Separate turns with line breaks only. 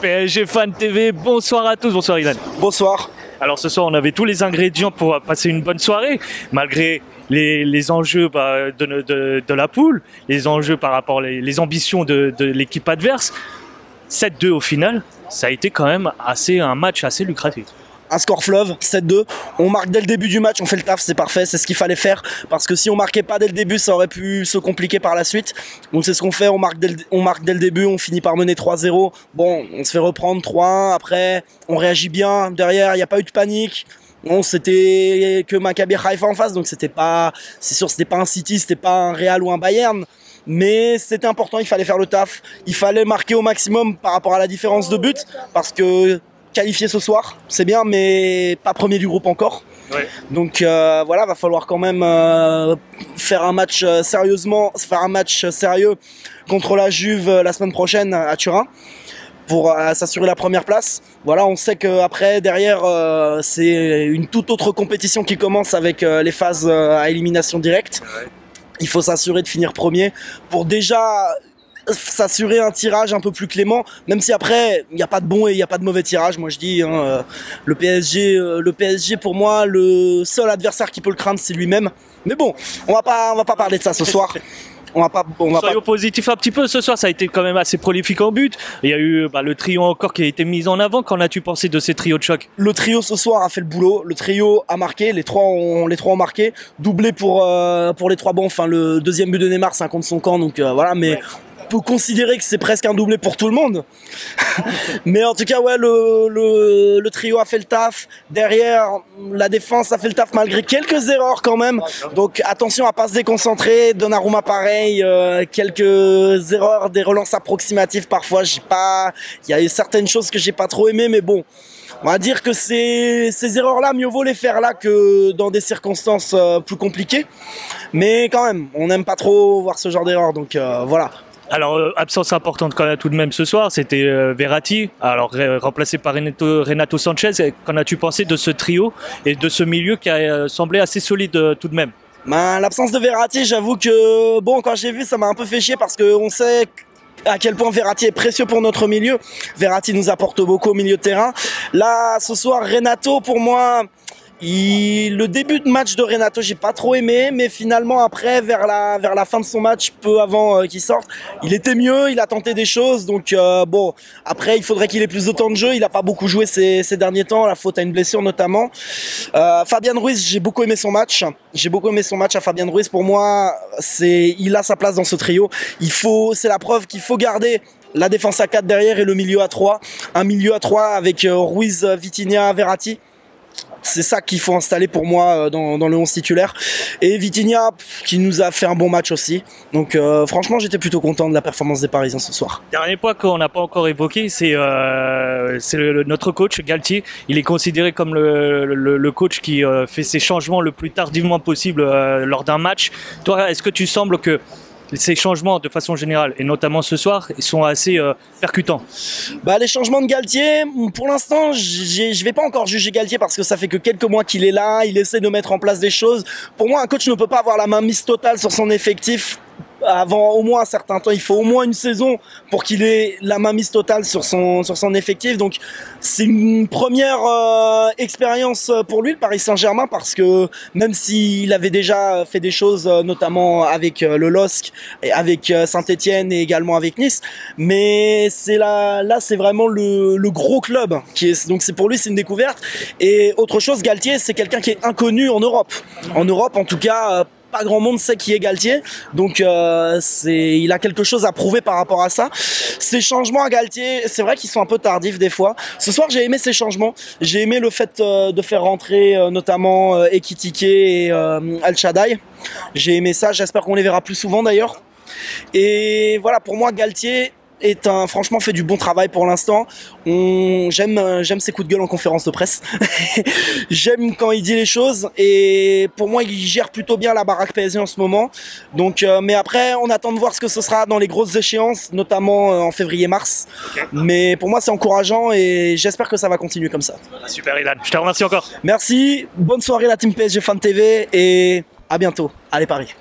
PSG Fan TV, bonsoir à tous, bonsoir Ilan.
Bonsoir.
Alors ce soir on avait tous les ingrédients pour passer une bonne soirée, malgré les enjeux de la poule, les enjeux par rapport les ambitions de l'équipe adverse. 7-2 au final, ça a été quand même un match assez lucratif.
Un score fleuve, 7-2. On marque dès le début du match, on fait le taf, c'est parfait, c'est ce qu'il fallait faire. Parce que si on marquait pas dès le début, ça aurait pu se compliquer par la suite. Donc c'est ce qu'on fait, on marque dès le début, on finit par mener 3-0. Bon, on se fait reprendre 3-1, après on réagit bien. Derrière, il n'y a pas eu de panique. Bon, c'était que Maccabi Haïfa en face, donc c'est sûr, c'était pas un City, c'était pas un Real ou un Bayern. Mais c'était important, il fallait faire le taf. Il fallait marquer au maximum par rapport à la différence de but. Parce que qualifié ce soir, c'est bien, mais pas premier du groupe encore. Ouais. Donc voilà, va falloir quand même faire un match sérieux contre la Juve la semaine prochaine à Turin pour s'assurer la première place. Voilà, on sait qu'après, derrière, c'est une toute autre compétition qui commence avec les phases à élimination directe. Ouais. Il faut s'assurer de finir premier pour déjà s'assurer un tirage un peu plus clément, même si après il n'y a pas de bon et il n'y a pas de mauvais tirage. Moi je dis le PSG pour moi, le seul adversaire qui peut le craindre c'est lui-même. Mais bon, on va pas parler de ça ce soir.
Soyons positifs un petit peu, ce soir ça a été quand même assez prolifique en but. Il y a eu le trio encore qui a été mis en avant. Qu'en as-tu pensé de ces trios de choc?
Le trio ce soir a fait le boulot, le trio a marqué, les trois ont marqué, doublé pour les trois bons. Enfin le deuxième but de Neymar c'est un contre son camp, donc voilà, mais ouais. On peut considérer que c'est presque un doublé pour tout le monde. Mais en tout cas, ouais, le trio a fait le taf. Derrière, la défense a fait le taf malgré quelques erreurs quand même. Donc attention à pas se déconcentrer. Donnarumma pareil, quelques erreurs, des relances approximatives parfois. Il y a eu certaines choses que j'ai pas trop aimées, mais bon. On va dire que ces erreurs-là, mieux vaut les faire là que dans des circonstances plus compliquées. Mais quand même, on n'aime pas trop voir ce genre d'erreurs. Donc voilà.
Alors, absence importante quand même tout de même ce soir, c'était Verratti, alors remplacé par Renato Sanchez. Qu'en as-tu pensé de ce trio et de ce milieu qui a semblé assez solide tout de même?
L'absence de Verratti, j'avoue que bon, quand j'ai vu, ça m'a un peu fait chier parce qu'on sait à quel point Verratti est précieux pour notre milieu. Verratti nous apporte beaucoup au milieu de terrain. Là, ce soir, Renato, pour moi, le début de match de Renato, j'ai pas trop aimé, mais finalement après, vers la fin de son match, peu avant qu'il sorte, il était mieux, il a tenté des choses, donc bon, après il faudrait qu'il ait plus de temps de jeu, il a pas beaucoup joué ces derniers temps, la faute à une blessure notamment. Fabian Ruiz, j'ai beaucoup aimé son match à Fabian Ruiz, pour moi, il a sa place dans ce trio, c'est la preuve qu'il faut garder la défense à 4 derrière et le milieu à 3, un milieu à 3 avec Ruiz, Vitinha, Verratti. C'est ça qu'il faut installer pour moi dans le 11 titulaire. Et Vitinha qui nous a fait un bon match aussi. Donc franchement j'étais plutôt content de la performance des Parisiens ce soir.
Dernier point qu'on n'a pas encore évoqué, c'est notre coach Galtier. Il est considéré comme le coach qui fait ses changements le plus tardivement possible lors d'un match. Toi, est-ce que tu sembles que ces changements de façon générale, et notamment ce soir, ils sont assez percutants?
Les changements de Galtier, pour l'instant, je vais pas encore juger Galtier parce que ça fait que quelques mois qu'il est là, il essaie de mettre en place des choses. Pour moi, un coach ne peut pas avoir la main mise totale sur son effectif avant au moins un certain temps. Il faut au moins une saison pour qu'il ait la main mise totale sur son effectif. Donc c'est une première expérience pour lui, le Paris Saint-Germain, parce que même s'il avait déjà fait des choses, notamment avec le LOSC, et avec Saint-Etienne et également avec Nice, mais là c'est vraiment le gros club donc pour lui c'est une découverte. Et autre chose, Galtier c'est quelqu'un qui est inconnu en Europe. En Europe en tout cas. Pas grand monde sait qui est Galtier, donc il a quelque chose à prouver par rapport à ça. Ces changements à Galtier, c'est vrai qu'ils sont un peu tardifs des fois. Ce soir, j'ai aimé ces changements. J'ai aimé le fait de faire rentrer notamment Ekitike et Al Shaddai. J'ai aimé ça. J'espère qu'on les verra plus souvent d'ailleurs. Et voilà, pour moi, Galtier franchement fait du bon travail pour l'instant. J'aime ses coups de gueule en conférence de presse. J'aime quand il dit les choses et pour moi il gère plutôt bien la baraque PSG en ce moment. Donc mais après on attend de voir ce que ce sera dans les grosses échéances, notamment en février-mars. Okay. Mais pour moi c'est encourageant et j'espère que ça va continuer comme ça.
Super Ilan, je te remercie encore.
Merci, bonne soirée la team PSG Fan TV et à bientôt. Allez Paris.